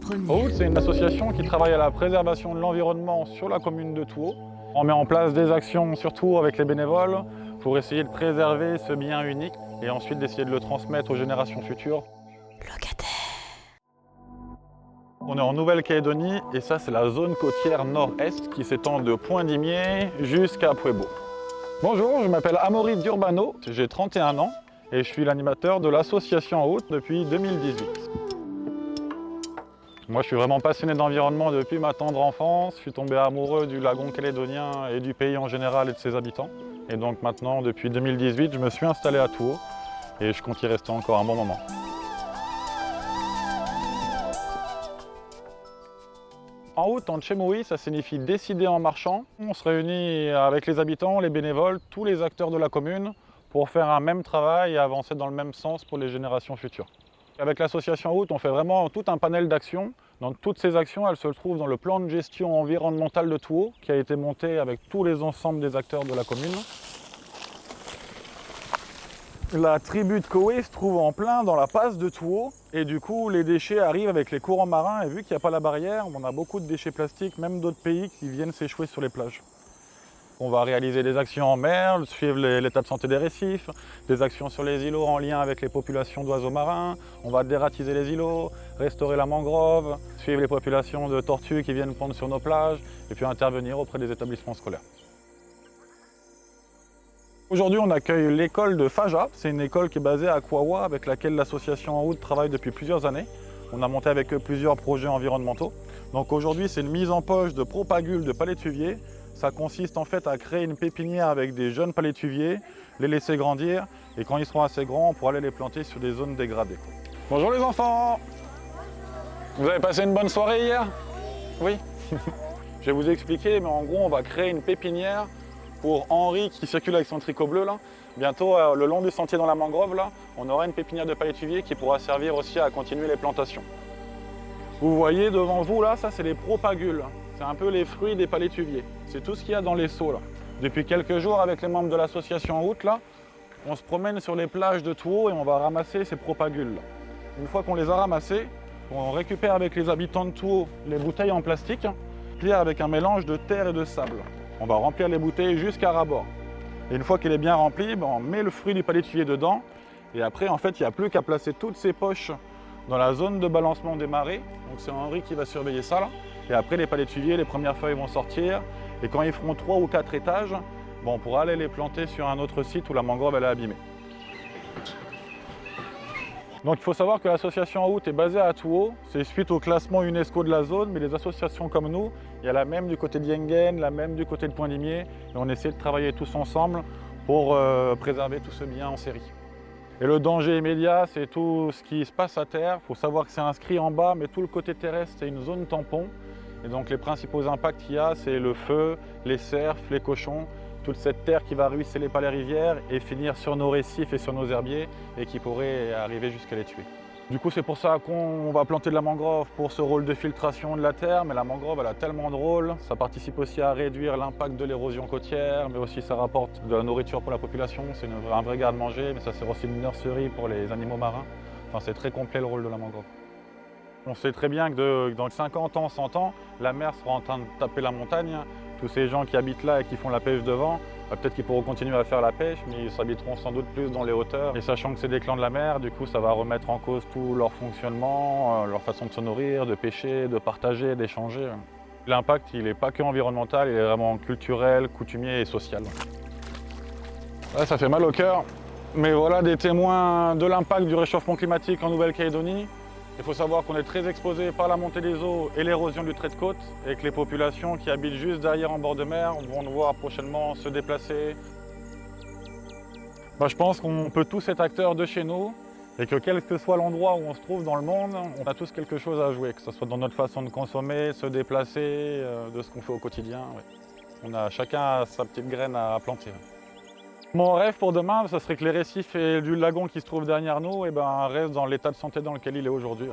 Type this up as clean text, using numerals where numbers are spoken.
première. Haut, c'est une association qui travaille à la préservation de l'environnement sur la commune de Touhaut. On met en place des actions surtout avec les bénévoles pour essayer de préserver ce bien unique et ensuite d'essayer de le transmettre aux générations futures. Locataire. On est en Nouvelle-Calédonie et ça c'est la zone côtière nord-est qui s'étend de Pointe-d'Imier jusqu'à Puebo. Bonjour, je m'appelle Amaury Durbano, j'ai 31 ans et je suis l'animateur de l'association Haut depuis 2018. Moi je suis vraiment passionné d'environnement depuis ma tendre enfance, je suis tombé amoureux du lagon calédonien et du pays en général et de ses habitants. Et donc maintenant, depuis 2018, je me suis installé à Touhaut et je compte y rester encore un bon moment. En Haut, en Tchemoui, ça signifie décider en marchant. On se réunit avec les habitants, les bénévoles, tous les acteurs de la commune pour faire un même travail et avancer dans le même sens pour les générations futures. Avec l'association Haut, on fait vraiment tout un panel d'actions. Dans toutes ces actions, elles se trouvent dans le plan de gestion environnementale de Touhaut qui a été monté avec tous les ensembles des acteurs de la commune. La tribu de Koé se trouve en plein dans la passe de Touhaut et du coup les déchets arrivent avec les courants marins et vu qu'il n'y a pas la barrière, on a beaucoup de déchets plastiques, même d'autres pays qui viennent s'échouer sur les plages. On va réaliser des actions en mer, suivre l'état de santé des récifs, des actions sur les îlots en lien avec les populations d'oiseaux marins, on va dératiser les îlots, restaurer la mangrove, suivre les populations de tortues qui viennent pondre sur nos plages et puis intervenir auprès des établissements scolaires. Aujourd'hui, on accueille l'école de Faja. C'est une école qui est basée à Kouawa avec laquelle l'association En Route travaille depuis plusieurs années. On a monté avec eux plusieurs projets environnementaux. Donc aujourd'hui, c'est une mise en poche de propagules de palétuviers. Ça consiste en fait à créer une pépinière avec des jeunes palétuviers, les laisser grandir et quand ils seront assez grands, on pourra aller les planter sur des zones dégradées. Bonjour les enfants! Vous avez passé une bonne soirée hier? Oui. Je vais vous expliquer, mais en gros, on va créer une pépinière pour Henri qui circule avec son tricot bleu là. Bientôt, le long du sentier dans la mangrove, là, on aura une pépinière de palétuviers qui pourra servir aussi à continuer les plantations. Vous voyez devant vous là, ça c'est les propagules. C'est un peu les fruits des palétuviers. C'est tout ce qu'il y a dans les seaux là. Depuis quelques jours, avec les membres de l'association En Route, là, on se promène sur les plages de Touhaut et on va ramasser ces propagules là. Une fois qu'on les a ramassées, on récupère avec les habitants de Touhaut les bouteilles en plastique, pliées avec un mélange de terre et de sable. On va remplir les bouteilles jusqu'à ras-bord. Et une fois qu'elle est bien remplie, on met le fruit du palétuvier dedans. Et après, en fait, il n'y a plus qu'à placer toutes ces poches dans la zone de balancement des marées. Donc c'est Henri qui va surveiller ça là. Et après, les palétuviers, les premières feuilles vont sortir. Et quand ils feront 3 ou 4 étages, on pourra aller les planter sur un autre site où la mangrove elle est abîmée. Donc il faut savoir que l'association En Route est basée à Touhaut. C'est suite au classement UNESCO de la zone, mais les associations comme nous, il y a la même du côté de Yengen, la même du côté de Pointe-d'Imier. Et on essaie de travailler tous ensemble pour préserver tout ce bien en série. Et le danger immédiat, c'est tout ce qui se passe à terre. Il faut savoir que c'est inscrit en bas, mais tout le côté terrestre, c'est une zone tampon. Et donc les principaux impacts qu'il y a, c'est le feu, les cerfs, les cochons, toute cette terre qui va ruisseler par les rivières et finir sur nos récifs et sur nos herbiers et qui pourrait arriver jusqu'à les tuer. Du coup, c'est pour ça qu'on va planter de la mangrove pour ce rôle de filtration de la terre, mais la mangrove, elle a tellement de rôles. Ça participe aussi à réduire l'impact de l'érosion côtière, mais aussi ça rapporte de la nourriture pour la population. C'est un vrai garde-manger, mais ça sert aussi de nurserie pour les animaux marins. Enfin, c'est très complet le rôle de la mangrove. On sait très bien que dans 50 ans, 100 ans, la mer sera en train de taper la montagne. Tous ces gens qui habitent là et qui font la pêche devant, peut-être qu'ils pourront continuer à faire la pêche, mais ils s'habiteront sans doute plus dans les hauteurs. Et sachant que c'est des clans de la mer, du coup, ça va remettre en cause tout leur fonctionnement, leur façon de se nourrir, de pêcher, de partager, d'échanger. L'impact, il n'est pas que environnemental, il est vraiment culturel, coutumier et social. Ouais, ça fait mal au cœur, mais voilà des témoins de l'impact du réchauffement climatique en Nouvelle-Calédonie. Il faut savoir qu'on est très exposé par la montée des eaux et l'érosion du trait de côte et que les populations qui habitent juste derrière en bord de mer vont devoir prochainement se déplacer. Je pense qu'on peut tous être acteurs de chez nous et que quel que soit l'endroit où on se trouve dans le monde, on a tous quelque chose à jouer, que ce soit dans notre façon de consommer, se déplacer, de ce qu'on fait au quotidien. Ouais. On a chacun sa petite graine à planter. Mon rêve pour demain, ce serait que les récifs et du lagon qui se trouvent derrière nous restent dans l'état de santé dans lequel il est aujourd'hui.